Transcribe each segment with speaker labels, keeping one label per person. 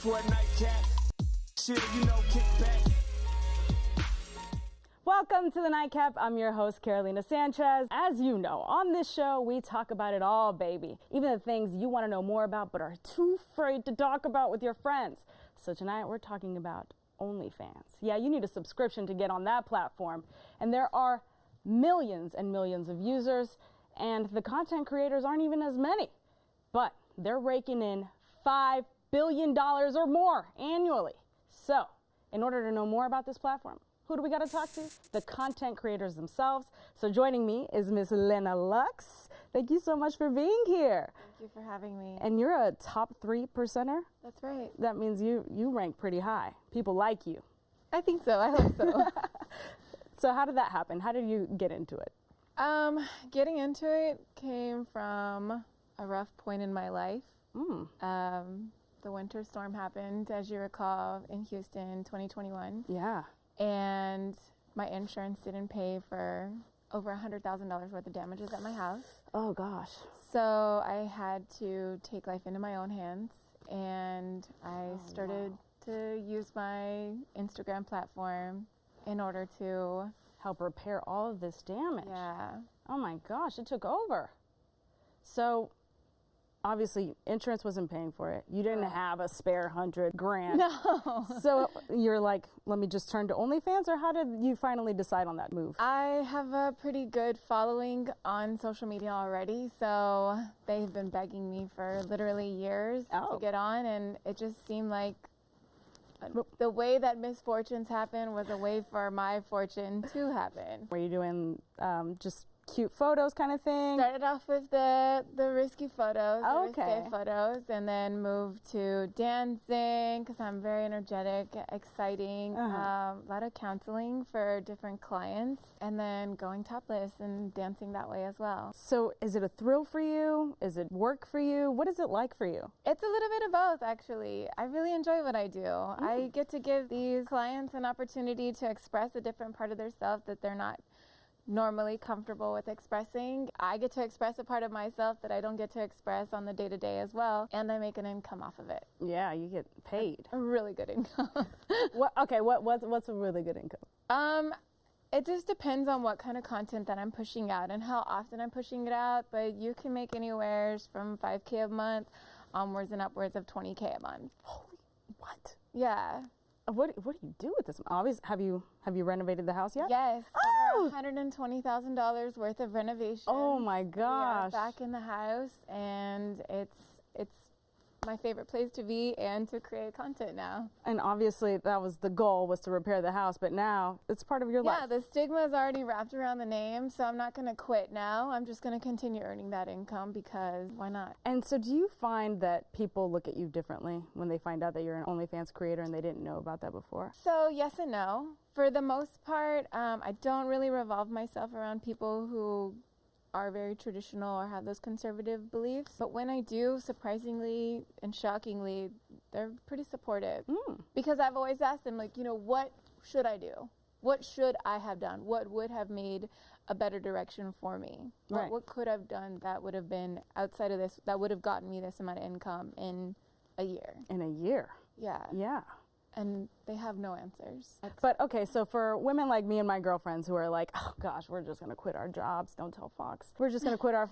Speaker 1: for a nightcap. Shit, you know, kick back.
Speaker 2: Welcome to the Nightcap. I'm your host, Carolina Sanchez. As you know, on this show, we talk about it all, baby. Even the things you want to know more about but are too afraid to talk about with your friends. So tonight, we're talking about OnlyFans. Yeah, you need a subscription to get on that platform. And there are millions and millions of users, and the content creators aren't even as many. But they're raking in $5 billion or more annually. So, in order to know more about this platform, who do we got to talk to? The content creators themselves. So joining me is Miss Lena Luxxe. Thank you so much for being here.
Speaker 3: Thank you for having me.
Speaker 2: And you're a top 3%er?
Speaker 3: That's right.
Speaker 2: That means you rank pretty high. People like you.
Speaker 3: I think so. I hope so.
Speaker 2: So how did that happen? How did you get into it?
Speaker 3: Getting into it came from a rough point in my life. The winter storm happened, as you recall, in Houston, 2021.
Speaker 2: Yeah.
Speaker 3: And my insurance didn't pay for over $100,000 worth of damages at my house.
Speaker 2: Oh, gosh.
Speaker 3: So I had to take life into my own hands, and I started to use my Instagram platform in order to
Speaker 2: help repair all of this damage.
Speaker 3: Yeah.
Speaker 2: Oh, my gosh, it took over. So obviously, insurance wasn't paying for it. You didn't have a spare $100,000.
Speaker 3: No.
Speaker 2: So you're like, let me just turn to OnlyFans, or how did you finally decide on that move?
Speaker 3: I have a pretty good following on social media already, so they've been begging me for literally years to get on, and it just seemed like the way that misfortunes happen was a way for my fortune to happen.
Speaker 2: Were you doing just cute photos kind of thing?
Speaker 3: Started off with the risky photos, risque photos, and then moved to dancing because I'm very energetic, exciting, a lot of counseling for different clients, and then going topless and dancing that way as well.
Speaker 2: So is it a thrill for you? Is it work for you? What is it like for you?
Speaker 3: It's a little bit of both, actually. I really enjoy what I do. I get to give these clients an opportunity to express a different part of their self that they're not normally comfortable with expressing. I get to express a part of myself that I don't get to express on the day-to-day as well, and I make an income off of it.
Speaker 2: Yeah, you get paid.
Speaker 3: A really good income.
Speaker 2: What's a really good income?
Speaker 3: It just depends on what kind of content that I'm pushing out and how often I'm pushing it out, but you can make anywhere from $5K a month onwards and upwards of $20K a month.
Speaker 2: Holy, what?
Speaker 3: Yeah.
Speaker 2: What do you do with this? Obviously, have you renovated the house yet?
Speaker 3: Yes. Over $120,000 worth of renovation.
Speaker 2: Oh my gosh.
Speaker 3: We are back in the house, and it's my favorite place to be and to create content now.
Speaker 2: And obviously that was the goal, was to repair the house, but now it's part of your life.
Speaker 3: Yeah, the stigma is already wrapped around the name, so I'm not going to quit now. I'm just going to continue earning that income because why not?
Speaker 2: And so do you find that people look at you differently when they find out that you're an OnlyFans creator and they didn't know about that before?
Speaker 3: So yes and no. For the most part, I don't really revolve myself around people who are very traditional or have those conservative beliefs. But when I do, surprisingly and shockingly, they're pretty supportive. Because I've always asked them, like, what should I do? What should I have done? What would have made a better direction for me?
Speaker 2: Right.
Speaker 3: What could I have done that would have been outside of this, that would have gotten me this amount of income in a year?
Speaker 2: In a year?
Speaker 3: Yeah.
Speaker 2: Yeah.
Speaker 3: And they have no answers.
Speaker 2: But okay, so for women like me and my girlfriends who are like, oh gosh, we're just gonna quit our jobs, don't tell Fox. We're just gonna quit our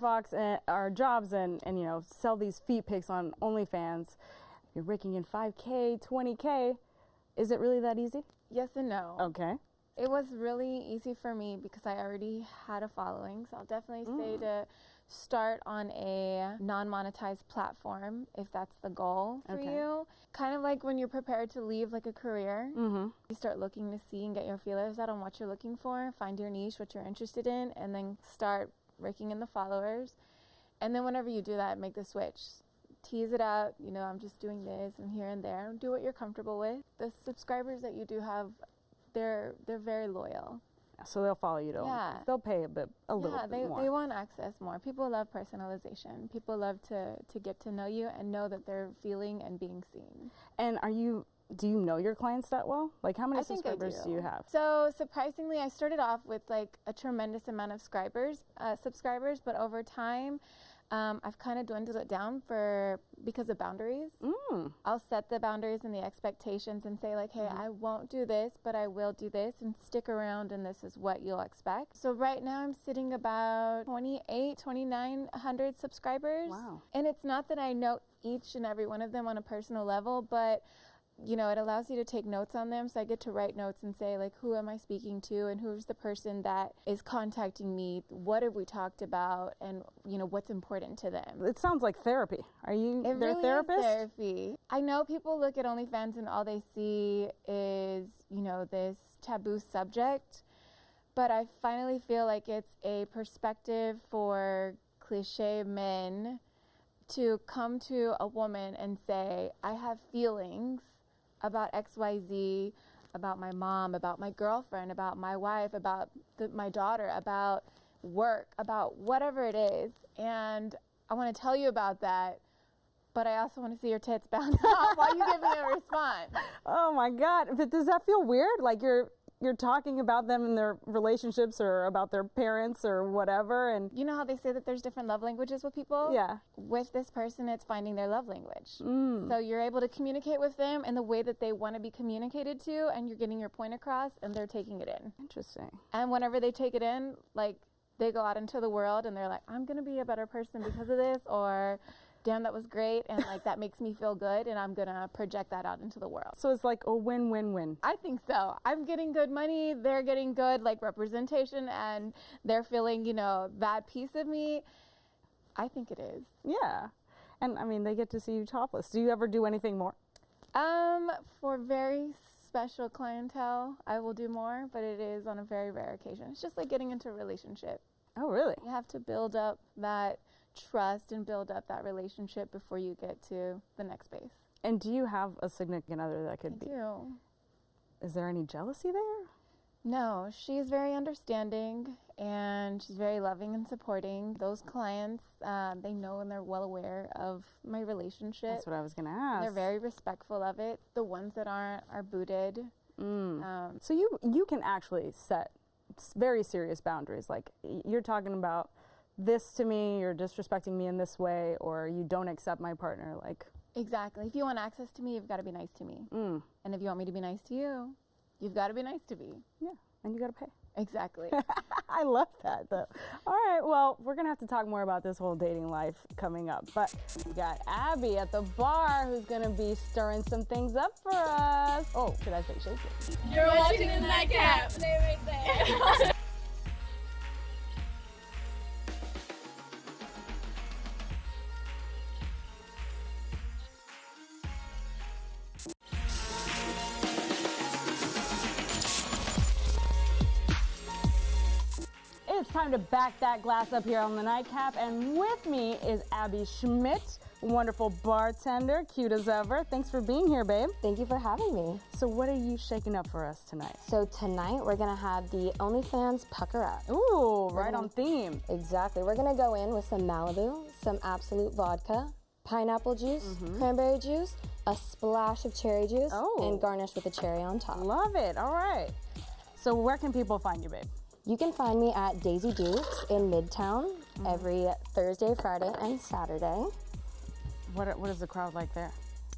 Speaker 2: jobs and sell these feet pics on OnlyFans. You're raking in $5K, $20K. Is it really that easy?
Speaker 3: Yes and no.
Speaker 2: Okay.
Speaker 3: It was really easy for me because I already had a following. So I'll definitely say to start on a non-monetized platform if that's the goal for you. Kind of like when you're prepared to leave like a career. You start looking to see and get your feelers out on what you're looking for, find your niche, what you're interested in, and then start raking in the followers. And then whenever you do that, make the switch. Tease it out, I'm just doing this and here and there. Do what you're comfortable with. The subscribers that you do have, they're very loyal.
Speaker 2: So they'll follow you to they'll pay a little bit more.
Speaker 3: They want access more. People love personalization. People love to get to know you and know that they're feeling and being seen.
Speaker 2: And do you know your clients that well? Like, how many subscribers do you have?
Speaker 3: So surprisingly, I started off with like a tremendous amount of subscribers, but over time, I've kind of dwindled it down because of boundaries. I'll set the boundaries and the expectations and say like, hey, I won't do this, but I will do this and stick around, and this is what you'll expect. So right now I'm sitting about 2,900 subscribers.
Speaker 2: Wow.
Speaker 3: And it's not that I know each and every one of them on a personal level, but you know, it allows you to take notes on them. So I get to write notes and say, like, who am I speaking to, and who's the person that is contacting me? What have we talked about? And, you know, what's important to them?
Speaker 2: It sounds like therapy. Are you
Speaker 3: It
Speaker 2: their
Speaker 3: really
Speaker 2: therapist?
Speaker 3: is therapy. I know people look at OnlyFans and all they see is, you know, this taboo subject. But I finally feel like it's a perspective for cliche men to come to a woman and say, I have feelings about XYZ, about my mom, about my girlfriend, about my wife, about my daughter, about work, about whatever it is. And I want to tell you about that, but I also want to see your tits bounce off while you give me a response.
Speaker 2: Oh my God. But does that feel weird? Like you're talking about them and their relationships or about their parents or whatever, and
Speaker 3: you know how they say that there's different love languages with people?
Speaker 2: Yeah.
Speaker 3: With this person, it's finding their love language. So you're able to communicate with them in the way that they want to be communicated to, and you're getting your point across, and they're taking it in.
Speaker 2: Interesting.
Speaker 3: And whenever they take it in, like, they go out into the world and they're like, I'm going to be a better person because of this, or damn, that was great, and like that makes me feel good, and I'm gonna project that out into the world.
Speaker 2: So it's like a win-win-win.
Speaker 3: I think so. I'm getting good money, they're getting good like representation, and they're feeling, you know, that piece of me. I think it is.
Speaker 2: Yeah. And I mean, they get to see you topless. Do you ever do anything more?
Speaker 3: For very special clientele, I will do more, but it is on a very rare occasion. It's just like getting into a relationship.
Speaker 2: Oh, really?
Speaker 3: You have to build up that trust and build up that relationship before you get to the next base.
Speaker 2: And do you have a significant other that could be?
Speaker 3: I do.
Speaker 2: Is there any jealousy there?
Speaker 3: No, she's very understanding, and she's very loving and supporting. Those clients, they know and they're well aware of my relationship.
Speaker 2: That's what I was going to ask.
Speaker 3: They're very respectful of it. The ones that aren't are booted.
Speaker 2: So you can actually set very serious boundaries. Like, you're talking about this to me, you're disrespecting me in this way, or you don't accept my partner. Like,
Speaker 3: exactly. If you want access to me, you've got to be nice to me. And if you want me to be nice to you, you've got to be nice to me.
Speaker 2: Yeah, and you got to pay.
Speaker 3: Exactly.
Speaker 2: I love that, though. All right, well, we're going to have to talk more about this whole dating life coming up. But we got Abby at the bar who's going to be stirring some things up for us. Oh, should I say shake it?
Speaker 4: You're watching the Nightcap. Stay right there.
Speaker 2: It's time to back that glass up here on the Nightcap, and with me is Abby Schmidt, wonderful bartender, cute as ever. Thanks for being here, babe.
Speaker 5: Thank you for having me.
Speaker 2: So what are you shaking up for us tonight?
Speaker 5: So tonight we're gonna have the OnlyFans Pucker Up.
Speaker 2: Ooh, right on theme.
Speaker 5: Exactly. We're gonna go in with some Malibu, some Absolute vodka, pineapple juice, cranberry juice, a splash of cherry juice, and garnish with a cherry on top.
Speaker 2: Love it. All right. So where can people find you, babe?
Speaker 5: You can find me at Daisy Dukes in Midtown every Thursday, Friday, and Saturday.
Speaker 2: What is the crowd like there?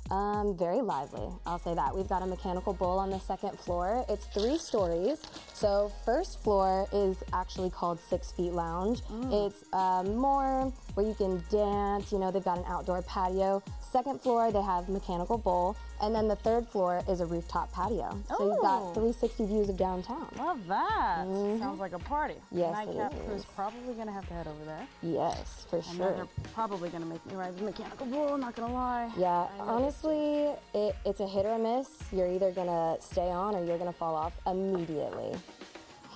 Speaker 5: Very lively, I'll say that. We've got a mechanical bull on the second floor. It's 3 stories. So first floor is actually called 6 Feet Lounge. It's more where you can dance, you know, they've got an outdoor patio. Second floor, they have mechanical bull. And then the third floor is a rooftop patio. So you've got 360 views of downtown.
Speaker 2: Love that. Sounds like a party.
Speaker 5: Yes,
Speaker 2: Nightcap
Speaker 5: it
Speaker 2: crew's
Speaker 5: is.
Speaker 2: probably going to have to head over there.
Speaker 5: Yes, for
Speaker 2: I know
Speaker 5: sure.
Speaker 2: they're probably going to make me ride the mechanical bull, not going to lie.
Speaker 5: Yeah, honestly, it's a hit or a miss. You're either gonna stay on or you're gonna fall off immediately.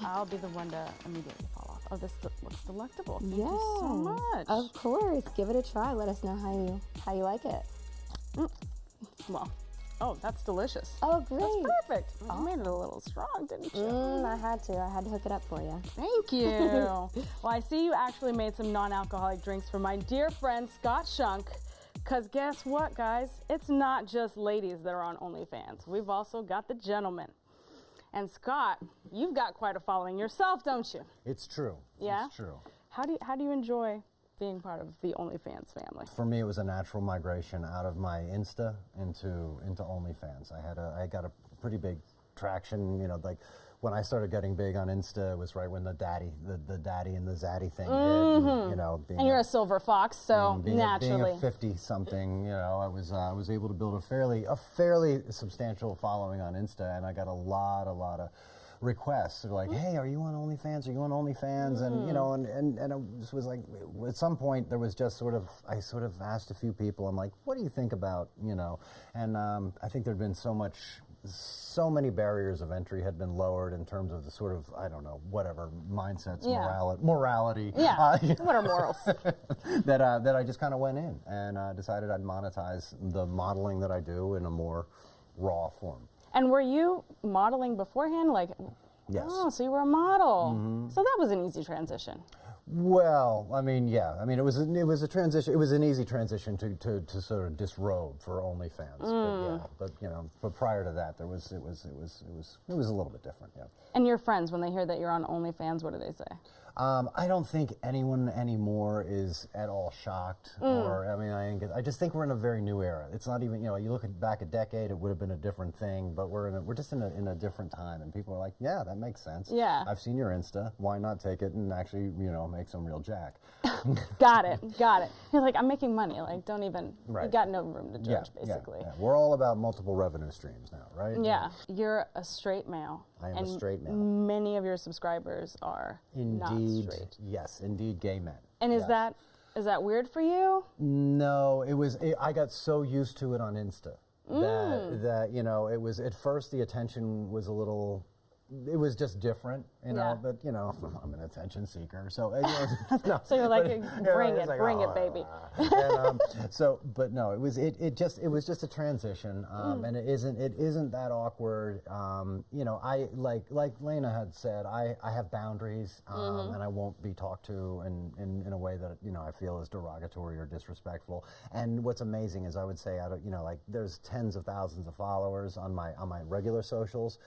Speaker 2: I'll be the one to immediately fall off. Oh, this looks delectable. Thank you so much.
Speaker 5: Of course, give it a try. Let us know how you like it.
Speaker 2: Well, oh, that's delicious.
Speaker 5: Oh, great.
Speaker 2: That's perfect. You made it a little strong, didn't you?
Speaker 5: I had to hook it up for you.
Speaker 2: Thank you. Well, I see you actually made some non-alcoholic drinks for my dear friend Scott Shunk. Because guess what, guys? It's not just ladies that are on OnlyFans. We've also got the gentlemen. And Scott, you've got quite a following yourself, don't you?
Speaker 6: It's true.
Speaker 2: Yeah?
Speaker 6: It's true.
Speaker 2: How do you enjoy being part of the OnlyFans family?
Speaker 6: For me, it was a natural migration out of my Insta into OnlyFans. I got a pretty big traction, you know, like when I started getting big on Insta, it was right when the daddy and the zaddy thing hit, and, you know.
Speaker 2: And you're a silver fox, so naturally.
Speaker 6: Being a 50-something, you know, I was able to build a fairly substantial following on Insta, and I got a lot of requests. They're like, hey, are you on OnlyFans? Are you on OnlyFans? And, you know, and it was like, at some point, there was just I sort of asked a few people, I'm like, what do you think about, you know? And I think there'd been so many barriers of entry had been lowered in terms of the sort of, I don't know, whatever, mindsets, morality.
Speaker 2: Yeah, what are morals?
Speaker 6: that I just kind of went in and decided I'd monetize the modeling that I do in a more raw form.
Speaker 2: And were you modeling beforehand? Like,
Speaker 6: yes.
Speaker 2: Oh, so you were a model. So that was an easy transition.
Speaker 6: Well, I mean, yeah. I mean, it was a transition. It was an easy transition to sort of disrobe for OnlyFans. But yeah, but you know, but prior to that, it was a little bit different. Yeah.
Speaker 2: And your friends, when they hear that you're on OnlyFans, what do they say?
Speaker 6: I don't think anyone anymore is at all shocked. Or I mean, I just think we're in a very new era. It's not even, you know, you look back a decade, it would have been a different thing. But we're just in a different time, and people are like, yeah, that makes sense.
Speaker 2: Yeah.
Speaker 6: I've seen your Insta. Why not take it and actually, you know, make some real jack?
Speaker 2: Got it. You're like, I'm making money. Like, don't even.
Speaker 6: Right.
Speaker 2: You got no room to judge, basically.
Speaker 6: Yeah. We're all about multiple revenue streams now, right?
Speaker 2: Yeah. You're a straight male.
Speaker 6: I am a straight male.
Speaker 2: Many of your subscribers are not straight.
Speaker 6: Yes, indeed, gay men.
Speaker 2: And is that weird for you?
Speaker 6: No, I got so used to it on Insta that you know, it was at first the attention was a little. It was just different, you know, but, you know, I'm an attention seeker, so, no.
Speaker 2: So you're like, bring it, baby.
Speaker 6: And, but no, it was just a transition, and it isn't that awkward. You know, I, like Lena had said, I have boundaries, and I won't be talked to in a way that, you know, I feel is derogatory or disrespectful. And what's amazing is I would say, you know, like, there's tens of thousands of followers on my regular socials.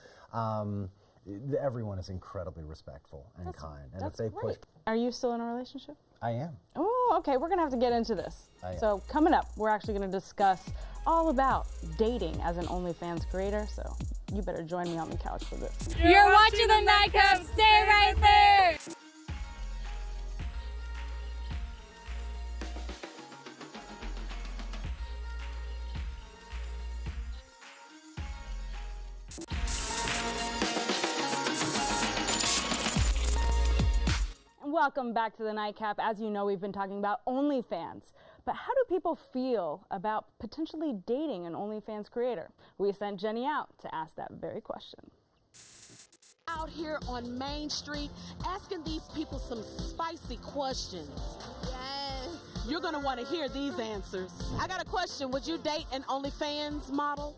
Speaker 6: Everyone is incredibly respectful and kind. And
Speaker 2: That's
Speaker 6: if they
Speaker 2: great. Are you still in a relationship?
Speaker 6: I am.
Speaker 2: Oh, okay. We're going to have to get into this. So coming up, we're actually going to discuss all about dating as an OnlyFans creator. So you better join me on the couch for this.
Speaker 4: You're watching the Nightcap. Stay right there.
Speaker 2: Welcome back to the Nightcap. As you know, we've been talking about OnlyFans. But how do people feel about potentially dating an OnlyFans creator? We sent Jenny out to ask that very question.
Speaker 7: Out here on Main Street asking these people some spicy questions. Yes. You're going to want to hear these answers. I got a question. Would you date an OnlyFans model?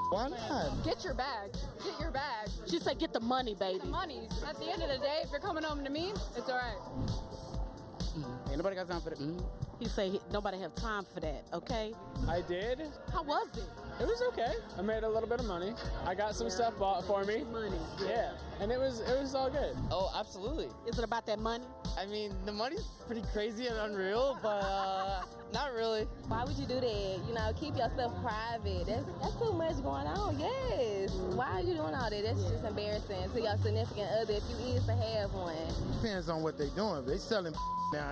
Speaker 8: Why not?
Speaker 9: Get your bag. Get your bag.
Speaker 7: She said get the money, baby.
Speaker 9: The money. At the end of the day, if you're coming home to me, it's all right.
Speaker 8: Ain't nobody got time for that.
Speaker 7: He said nobody have time for that, okay?
Speaker 10: I did.
Speaker 7: How was it?
Speaker 10: It was okay. I made a little bit of money. I got some stuff bought for me.
Speaker 7: Money.
Speaker 10: Yeah, and it was all good.
Speaker 8: Oh, absolutely.
Speaker 7: Is it about that money?
Speaker 8: I mean, the money's pretty crazy and unreal, but not really.
Speaker 11: Why would you do that? You know, keep yourself private. That's too much going on. Yes. Why are you doing all that? That's just embarrassing to your significant other if you is to have one.
Speaker 12: Depends on what they doing. They selling now.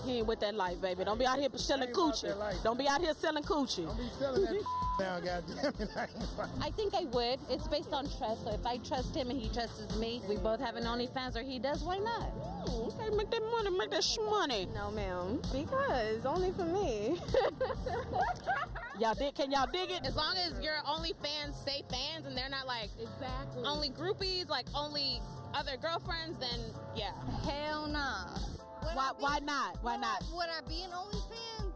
Speaker 7: He ain't with that life, baby. Don't be out here selling coochie. Don't be out here selling coochie.
Speaker 12: Don't be selling that now, goddamn it.
Speaker 13: I think I would. It's based on trust. So if I trust him and he trusts me, we both have an OnlyFans or he does, why not?
Speaker 7: Okay, make that money, make that money.
Speaker 11: No, ma'am. Because only for me.
Speaker 7: Can y'all dig it?
Speaker 13: As long as your OnlyFans stay fans and they're not like only groupies, like only other girlfriends, then yeah.
Speaker 11: Hell nah.
Speaker 7: Why not? Why not?
Speaker 11: Would I be an OnlyFans?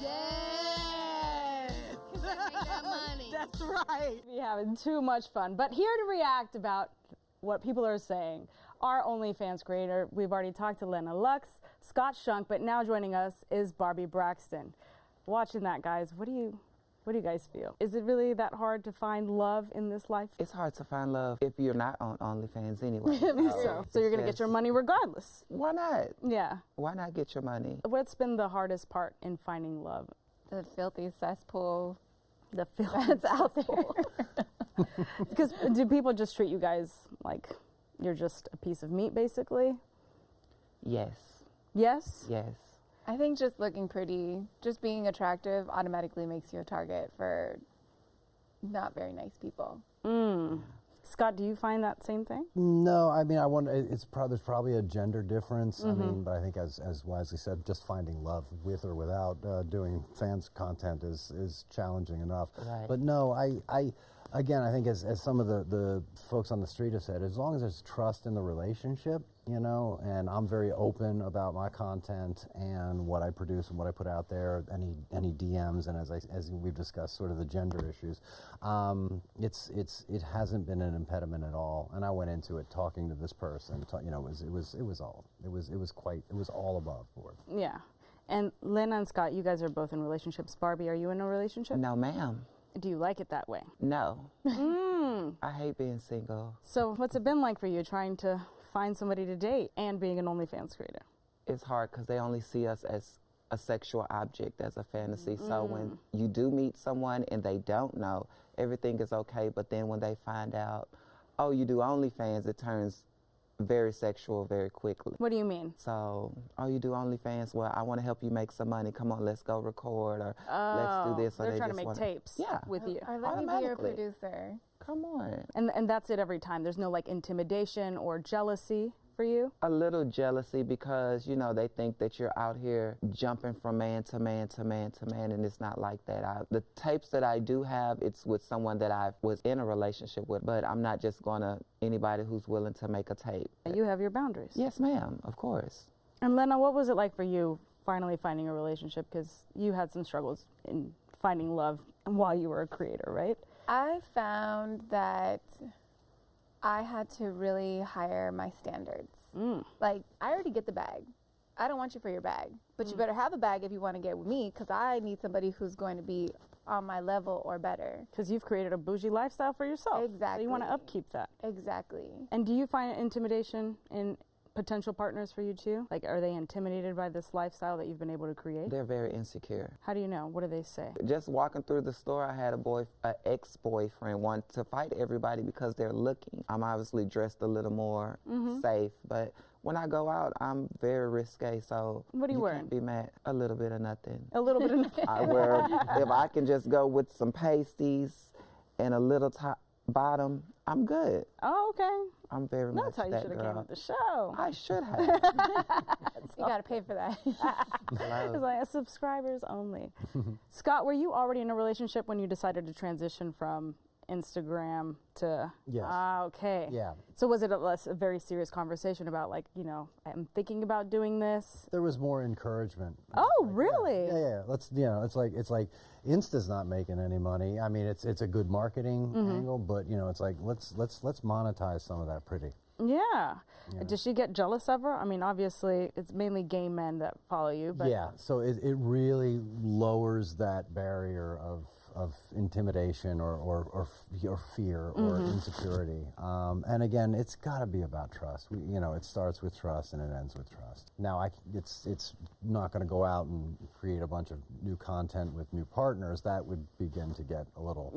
Speaker 11: Yes. Because I make that money.
Speaker 7: That's right.
Speaker 2: We're having too much fun. But here to react about what people are saying, our OnlyFans creator, we've already talked to Lena Luxxe, Scott Shunk, but now joining us is Barbie Braxton. Watching that, guys, what do you What do you guys feel? Is it really that hard to find love in this life?
Speaker 14: It's hard to find love if you're not on OnlyFans anyway.
Speaker 2: So you're going to get your money regardless.
Speaker 14: Why not?
Speaker 2: Yeah.
Speaker 14: Why not get your money?
Speaker 2: What's been the hardest part in finding love?
Speaker 3: The filthy cesspool.
Speaker 2: The filthy
Speaker 3: that's out there.
Speaker 2: Because do people just treat you guys like you're just a piece of meat, basically?
Speaker 14: Yes.
Speaker 2: Yes?
Speaker 14: Yes.
Speaker 3: I think just looking pretty, just being attractive automatically makes you a target for not very nice people.
Speaker 2: Scott, do you find that same thing?
Speaker 6: No, I mean, there's probably a gender difference. I mean, but I think as wisely said, just finding love with or without doing fans content is challenging enough.
Speaker 14: Right.
Speaker 6: But no, again, I think as some of the folks on the street have said, as long as there's trust in the relationship, you know, and I'm very open about my content and what I produce and what I put out there, any DMs, and as we've discussed, sort of the gender issues, it hasn't been an impediment at all. And I went into it talking to this person, you know, it was all above board.
Speaker 2: Yeah. And Lena and Scott, you guys are both in relationships. Barbie, are you in a relationship?
Speaker 14: No, ma'am.
Speaker 2: Do you like it that way?
Speaker 14: No. I hate being single.
Speaker 2: So what's it been like for you trying to find somebody to date and being an OnlyFans creator?
Speaker 14: It's hard because they only see us as a sexual object, as a fantasy. So when you do meet someone and they don't know, everything is okay. But then when they find out, oh, you do OnlyFans, it turns very sexual very quickly.
Speaker 2: What do you mean?
Speaker 14: So, oh, you do OnlyFans? Well, I want to help you make some money. Come on, let's go record, or let's do this. Or
Speaker 2: they're trying to make tapes with you.
Speaker 3: Or let me be your producer.
Speaker 14: Come on.
Speaker 2: And that's it every time. There's no like intimidation or jealousy for you?
Speaker 14: A little jealousy because, you know, they think that you're out here jumping from man to man to man to man, and it's not like that. The tapes that I do have, it's with someone that I was in a relationship with, but I'm not just going to anybody who's willing to make a tape.
Speaker 2: You have your boundaries.
Speaker 14: Yes, ma'am, of course.
Speaker 2: And Lena, what was it like for you finally finding a relationship? Because you had some struggles in finding love while you were a creator, right?
Speaker 3: I found that I had to really higher my standards. Like, I already get the bag. I don't want you for your bag, but you better have a bag if you want to get with me, because I need somebody who's going to be on my level or better.
Speaker 2: Because you've created a bougie lifestyle for yourself.
Speaker 3: Exactly.
Speaker 2: So you want to upkeep that.
Speaker 3: Exactly.
Speaker 2: And do you find intimidation in potential partners for you too? Like, are they intimidated by this lifestyle that you've been able to create?
Speaker 14: They're very insecure.
Speaker 2: How do you know? What do they say?
Speaker 14: Just walking through the store, I had an ex-boyfriend want to fight everybody because they're looking. I'm obviously dressed a little more safe, but when I go out, I'm very risque, so
Speaker 2: what are you wearing?
Speaker 14: Can't be mad. A little bit of nothing.
Speaker 2: A little bit of nothing.
Speaker 14: I wear, if I can just go with some pasties and a little top bottom, I'm good.
Speaker 2: Oh, okay.
Speaker 14: I'm very much
Speaker 2: That's how you
Speaker 14: that
Speaker 2: should have
Speaker 14: girl.
Speaker 2: came with the show.
Speaker 14: I should have.
Speaker 3: You got to pay for that.
Speaker 2: It's like subscribers only. Scott, were you already in a relationship when you decided to transition from Instagram to...
Speaker 6: Yes.
Speaker 2: Okay.
Speaker 6: Yeah.
Speaker 2: So was it a very serious conversation about, like, you know, I'm thinking about doing this?
Speaker 6: There was more encouragement.
Speaker 2: Oh,
Speaker 6: like,
Speaker 2: really?
Speaker 6: Yeah. Let's, you know, it's like Insta's not making any money. I mean, it's a good marketing angle, but you know, it's like let's monetize some of that pretty.
Speaker 2: Yeah. Does she get jealous of her? I mean, obviously, it's mainly gay men that follow you, but...
Speaker 6: Yeah, so it really lowers that barrier of intimidation or fear or insecurity. And again, it's got to be about trust. You know, it starts with trust and it ends with trust. Now, it's not going to go out and create a bunch of new content with new partners. That would begin to get a little,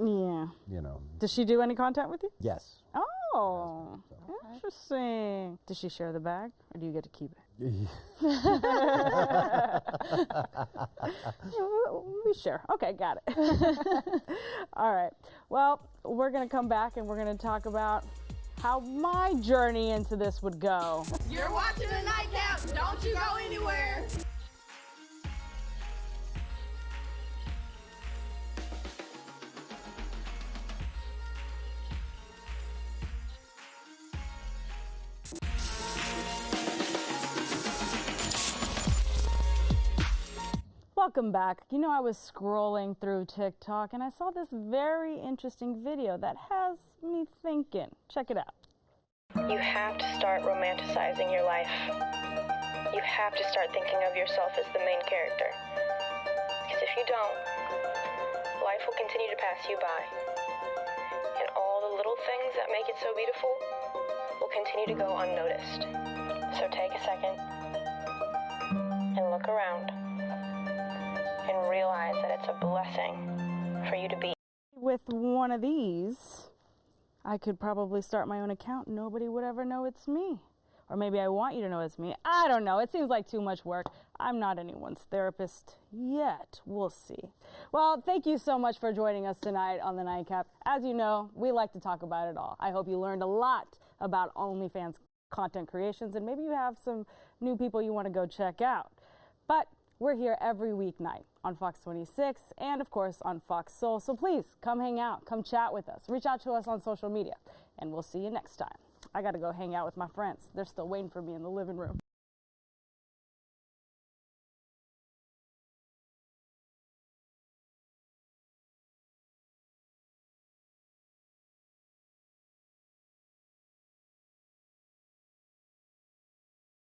Speaker 6: you know.
Speaker 2: Does she do any content with you?
Speaker 6: Yes.
Speaker 2: Oh, interesting. Does she share the bag, or do you get to keep it? We share. Okay, got it. All right. Well, we're going to come back and we're going to talk about how my journey into this would go.
Speaker 4: You're watching the Nightcap. Don't you go anywhere.
Speaker 2: Welcome back. You know, I was scrolling through TikTok and I saw this very interesting video that has me thinking. Check it out.
Speaker 15: You have to start romanticizing your life. You have to start thinking of yourself as the main character. Because if you don't, life will continue to pass you by. And all the little things that make it so beautiful will continue to go unnoticed. So take a second and look around and realize that it's a blessing for you to be.
Speaker 2: With one of these, I could probably start my own account. Nobody would ever know it's me. Or maybe I want you to know it's me. I don't know. It seems like too much work. I'm not anyone's therapist yet. We'll see. Well, thank you so much for joining us tonight on the Nightcap. As you know, we like to talk about it all. I hope you learned a lot about OnlyFans content creations, and maybe you have some new people you want to go check out. But we're here every weeknight on Fox 26 and, of course, on Fox Soul. So please come hang out. Come chat with us. Reach out to us on social media, and we'll see you next time. I got to go hang out with my friends. They're still waiting for me in the living room.